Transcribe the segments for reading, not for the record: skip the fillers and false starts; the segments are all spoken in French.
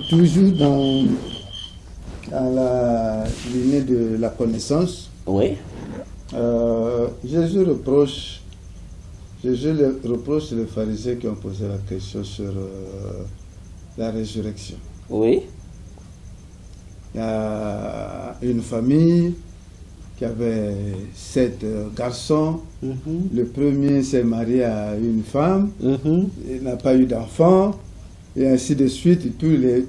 toujours dans la lignée de la connaissance, Oui. Jésus reproche les pharisiens qui ont posé la question sur la résurrection. Oui. Il y a une famille qui avait 7 garçons. Le premier s'est marié à une femme, il n'a pas eu d'enfant, et ainsi de suite.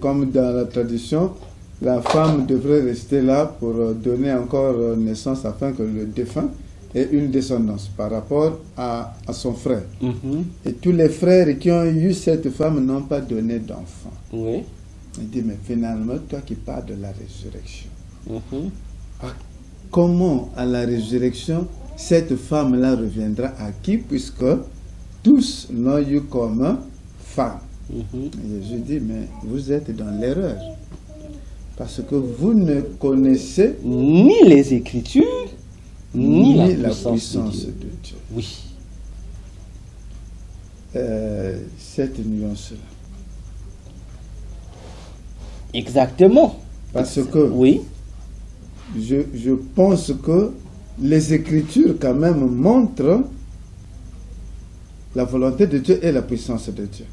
Comme dans la tradition, la femme devrait rester là pour donner encore naissance afin que le défunt ait une descendance par rapport à son frère. Et tous les frères qui ont eu cette femme n'ont pas donné d'enfant. Oui. Il dit, mais finalement, toi qui parles de la résurrection, comment à la résurrection, cette femme-là reviendra à qui, puisque tous l'ont eu comme femme. Et Jésus dit, mais vous êtes dans l'erreur. Parce que vous ne connaissez ni les Écritures, ni la puissance de Dieu. Oui. Cette nuance-là. Exactement. Parce que oui. Je pense que les Écritures quand même montrent la volonté de Dieu et la puissance de Dieu.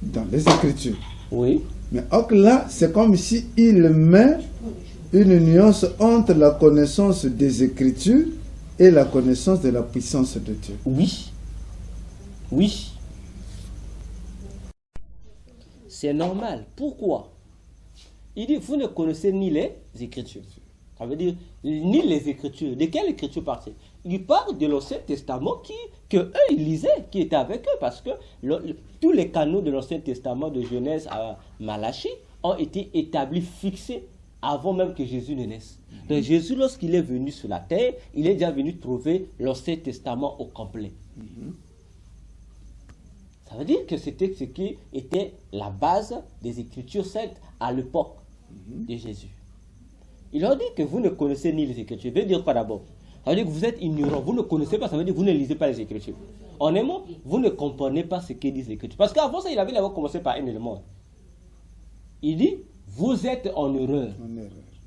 Dans les Écritures. Oui. Mais là, c'est comme s'il met une nuance entre la connaissance des Écritures et la connaissance de la puissance de Dieu. Oui. Oui. C'est normal. Pourquoi? Il dit, vous ne connaissez ni les Écritures. Ça veut dire, ni les Écritures. De quelle Écriture parle-t-il? Il parle de l'Ancien Testament que eux, ils lisaient, qui étaient avec eux, parce que tous les canaux de l'Ancien Testament, de Genèse à Malachie, ont été établis, fixés, avant même que Jésus ne naisse. Donc Jésus, lorsqu'il est venu sur la terre, il est déjà venu trouver l'Ancien Testament au complet. Ça veut dire que c'était ce qui était la base des Écritures saintes à l'époque de Jésus. Il leur dit que vous ne connaissez ni les Écritures. Ça veut dire quoi d'abord? Ça veut dire que vous êtes ignorant, vous ne connaissez pas, ça veut dire que vous ne lisez pas les Écritures. En un mot, vous ne comprenez pas ce que disent les Écritures. Parce qu'avant ça, il avait d'abord commencé par un élément. Il dit, vous êtes en erreur.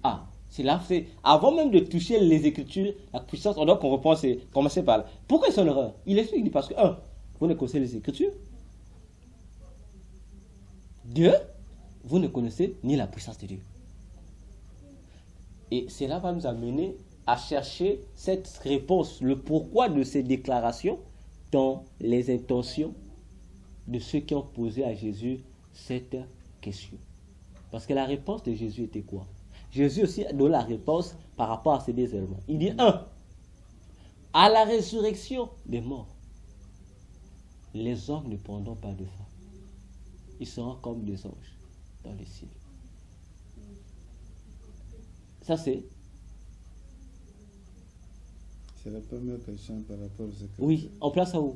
Ah, c'est là, avant même de toucher les Écritures, la puissance, on doit commencer par là. Pourquoi ils sont en erreur? Il explique, il dit, parce que, vous ne connaissez les Écritures. 2, vous ne connaissez ni la puissance de Dieu. Et cela va nous amener à chercher cette réponse, le pourquoi de ces déclarations dans les intentions de ceux qui ont posé à Jésus cette question. Parce que la réponse de Jésus était quoi? Jésus aussi donne la réponse par rapport à ces deux éléments. Il dit 1. À la résurrection des morts, les hommes ne prendront pas de faim. Ils seront comme des anges dans le ciel. Ça c'est la première question par rapport aux Écritures. Oui, on place ça où?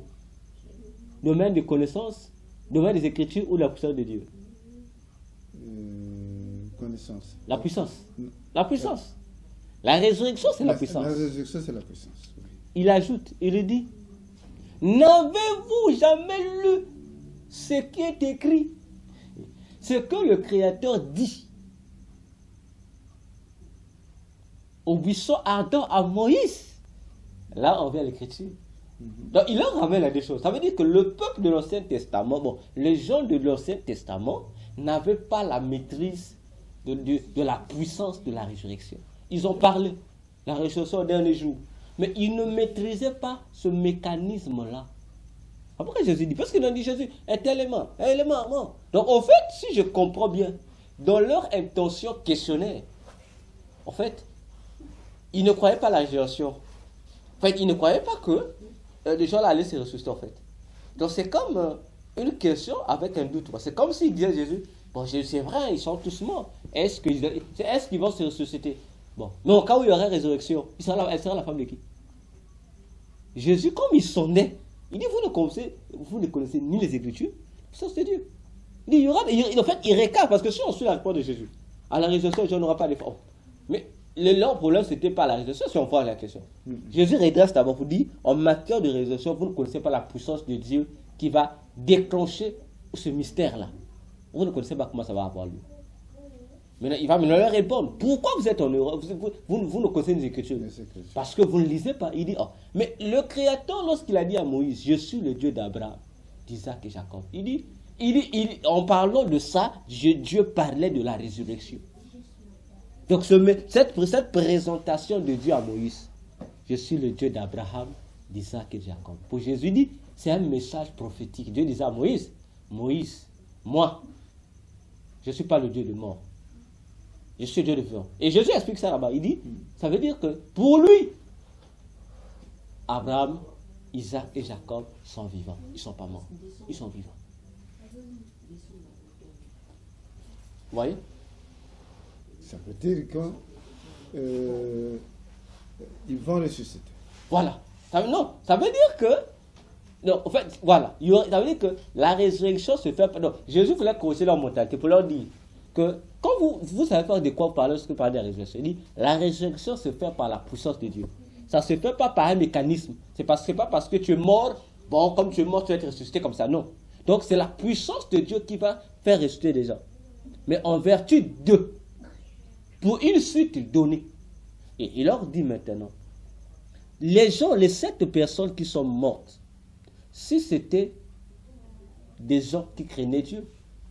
Domaine de connaissance, domaine des Écritures ou la puissance de Dieu? Connaissance. La puissance. La puissance. La résurrection, c'est la puissance. La résurrection, c'est la puissance. Oui. Il ajoute, il dit, n'avez-vous jamais lu ce qui est écrit? Ce que le Créateur dit au buisson ardent à Moïse. Là, on vient à l'Écriture. Donc, il en ramène à des choses. Ça veut dire que le peuple de l'Ancien Testament, les gens de l'Ancien Testament n'avaient pas la maîtrise de la puissance de la résurrection. Ils ont parlé, la résurrection au dernier jour, mais ils ne maîtrisaient pas ce mécanisme-là. Pourquoi Jésus dit? Parce qu'il a dit Jésus, un élément, non. Donc, en fait, si je comprends bien, dans leur intention questionnaire, en fait, ils ne croyaient pas à la résurrection. En fait, ils ne croyaient pas que les gens allaient se ressusciter, en fait. Donc, c'est comme une question avec un doute. C'est comme s'ils disaient à Jésus, bon, c'est vrai, ils sont tous morts. Est-ce qu'ils vont se ressusciter? Bon, mais au cas où il y aurait résurrection, elle sera la femme de qui? Jésus, comme il sonnait, il dit, vous ne connaissez ni les Écritures, ça c'est Dieu. Il dit, en fait, il récap, parce que si on suit la réponse de Jésus, à la résurrection, Dieu n'aura pas d'effort. Mais leur problème, ce n'était pas la résurrection, si on voit la question. Jésus redresse d'abord pour dire, en matière de résurrection, vous ne connaissez pas la puissance de Dieu qui va déclencher ce mystère-là. Vous ne connaissez pas comment ça va avoir lieu. Maintenant, il va leur répondre. Pourquoi vous êtes en Europe? Vous ne connaissez les Écritures. Parce que vous ne lisez pas. Il dit, oh. Mais le Créateur, lorsqu'il a dit à Moïse, je suis le Dieu d'Abraham, d'Isaac et Jacob, en parlant de ça, Dieu parlait de la résurrection. Donc cette présentation de Dieu à Moïse, je suis le Dieu d'Abraham, d'Isaac et de Jacob. Pour Jésus dit, c'est un message prophétique. Dieu disait à Moïse, Moïse, moi, je ne suis pas le Dieu de mort. Je suis Dieu de vivant. Et Jésus explique ça là-bas. Il dit, ça veut dire que pour lui, Abraham, Isaac et Jacob sont vivants. Ils ne sont pas morts. Ils sont vivants. Vous voyez? Ça veut dire qu'ils vont ressusciter. Voilà. Ça veut dire que... Non, en fait, voilà. Ça veut dire que la résurrection se fait... Non, Jésus voulait corriger leur mentalité pour leur dire que quand vous savez pas de quoi vous parlez lorsque vous parlez de la résurrection, il dit la résurrection se fait par la puissance de Dieu. Ça ne se fait pas par un mécanisme. C'est pas parce que tu es mort, bon, comme tu es mort, tu vas être ressuscité comme ça. Non. Donc c'est la puissance de Dieu qui va faire ressusciter les gens. Mais en vertu de, pour une suite donnée. Et il leur dit maintenant, les 7 personnes qui sont mortes, si c'était des gens qui craignaient Dieu,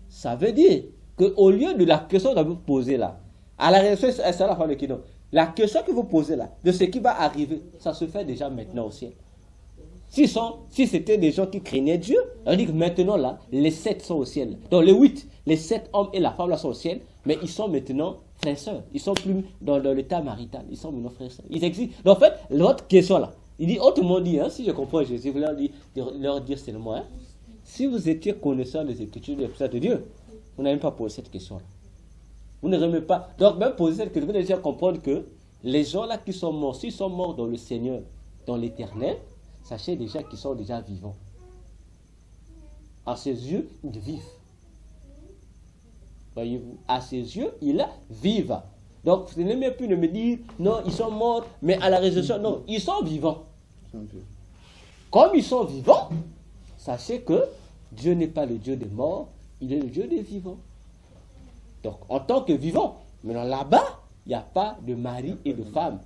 ça veut dire qu'au lieu de la question que vous posez là, à la résurrection, c'est la fin de qui non. La question que vous posez là, de ce qui va arriver, ça se fait déjà maintenant au ciel. Si c'était des gens qui craignaient Dieu, on dit que maintenant là, les 7 sont au ciel. Donc les 8, les 7 hommes et la femme là sont au ciel, mais ils sont maintenant frères et sœurs. Ils sont plus dans l'état marital, ils sont maintenant frères et sœurs. Ils existent. Donc en fait, l'autre question là, il dit autrement dit, si je comprends Jésus, vous leur dire seulement, si vous étiez connaissant des Écritures des puissances de Dieu, vous n'avez même pas posé cette question là. Vous ne remettez pas. Donc même poser cette question, vous devez déjà comprendre que les gens là qui sont morts, s'ils sont morts dans le Seigneur, dans l'éternel, sachez déjà qu'ils sont déjà vivants. À ses yeux, ils vivent. Voyez-vous, à ses yeux, ils vivent. Donc, ce n'est même plus de me dire, non, ils sont morts, mais à la résurrection, non, ils sont vivants. Comme ils sont vivants, sachez que Dieu n'est pas le Dieu des morts, il est le Dieu des vivants. Donc, en tant que vivant, maintenant là-bas, il n'y a pas de mari et de femme.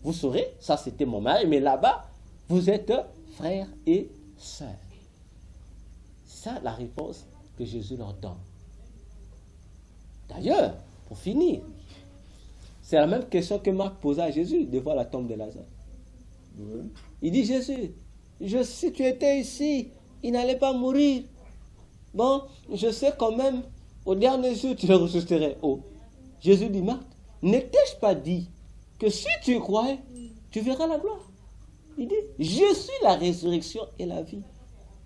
Vous saurez, ça c'était mon mari, mais là-bas, vous êtes frères et sœurs. C'est ça la réponse que Jésus leur donne. D'ailleurs, pour finir, c'est la même question que Marc posa à Jésus devant la tombe de Lazare. Oui. Il dit, Jésus, si tu étais ici, il n'allait pas mourir. Bon, je sais quand même, au dernier jour, tu le ressusciterais. Oh, Jésus dit, Marc, n'ai-je pas dit que si tu crois, tu verras la gloire? Il dit, je suis la résurrection et la vie.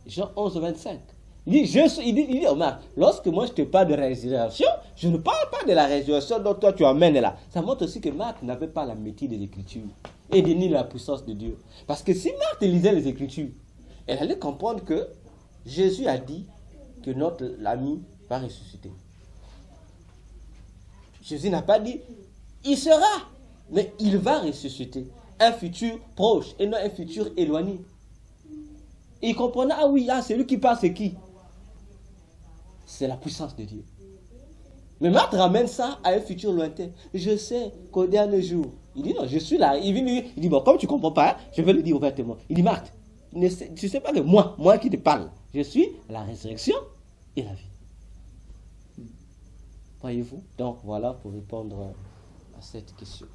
Jean 11, 25. Il dit, oh Marc, lorsque moi je te parle de résurrection, je ne parle pas de la résurrection dont toi tu amènes là. Ça montre aussi que Marc n'avait pas la maîtrise des Écritures et ni la puissance de Dieu. Parce que si Marc lisait les Écritures, elle allait comprendre que Jésus a dit que notre ami va ressusciter. Jésus n'a pas dit, il sera, mais il va ressusciter. Un futur proche et non un futur éloigné. Et il comprenait, ah oui, c'est lui qui parle, c'est qui? C'est la puissance de Dieu. Mais Marc ramène ça à un futur lointain. Je sais qu'au dernier jour, il dit non, je suis là. Il dit, bon, comme tu ne comprends pas, je vais le dire ouvertement. Il dit, Marc, tu ne sais pas que moi qui te parle, je suis la résurrection et la vie. Voyez-vous? Donc voilà pour répondre à cette question.